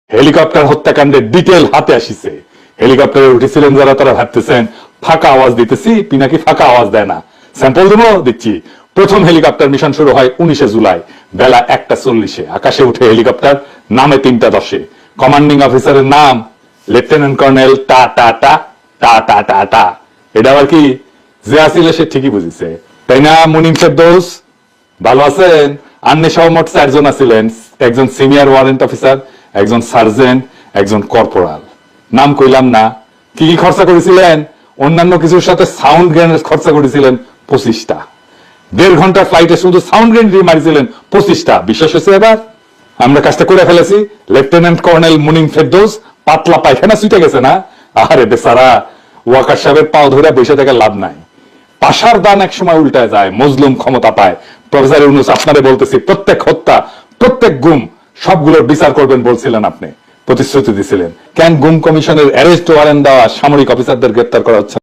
Helicopter হত্যাকাণ্ডের detail হাতে আসিছে। হেলিকপ্টারে উঠেছিলেন যারা, তারা ভাবতেছেন ফাঁকা আওয়াজ দিতেছি, পিনাকি ফাঁকা আওয়াজ দেয় না। স্যাম্পল দেবো, দিচ্ছি। প্রথম হেলিকপ্টার মিশন শুরু হয় 19 জুলাই বেলা 1:40। আকাশে উঠে হেলিকপ্টার, নামে 3:10। কমান্ডিং অফিসারের নাম লেফটেন্যান্ট কর্নেল টা টা টা টা টা টা টা। এটা আবার কি? যে আসিল সে ঠিকই বুঝিছে, তাই না? মুনিম ফেরদৌস ভালো আছেন? আন্নে সহ মোট 4 জন আছিলেন। একজন সিনিয়র ওয়ারেন্ট অফিসার, একজন সার্জেন্ট, একজন কর্পোরাল। নাম কইলাম না। কি কি খরচা করেছিলেন? অন্যান্য কিছুর সাথে সাউন্ড গ্রেনেড খরচা করেছিলেন 25টা। 1.5 ঘন্টা ফ্লাইটে শুধু সাউন্ড গ্রেনেড মারিছিলেন 25টা। বিশ্বাস হয়েছে? এবার আমরা কাজটা করে ফেলেছি। লেফটেন্যান্ট কর্নেল মুনিম ফেরদৌস পাতলা পায়খানা ছুটে গেছে না? আরে বেচারা, ওয়াকার সাহেবের পাও ধরে বসে থেকে লাভ নাই। পাশার দান এক সময় উল্টায় যায়, মজলুম ক্ষমতা পায়। প্রফেসর ইউনূস, আপনারে বলতেছি, প্রত্যেক হত্যা, প্রত্যেক গুম, সবগুলোর বিচার করবেন বলছিলেন আপনি, প্রতিশ্রুতি দিছিলেন। কেন গুম কমিশনের অ্যারেস্ট ওয়ারেন্ট দেওয়া সামরিক অফিসারদের গ্রেপ্তার করা হচ্ছে?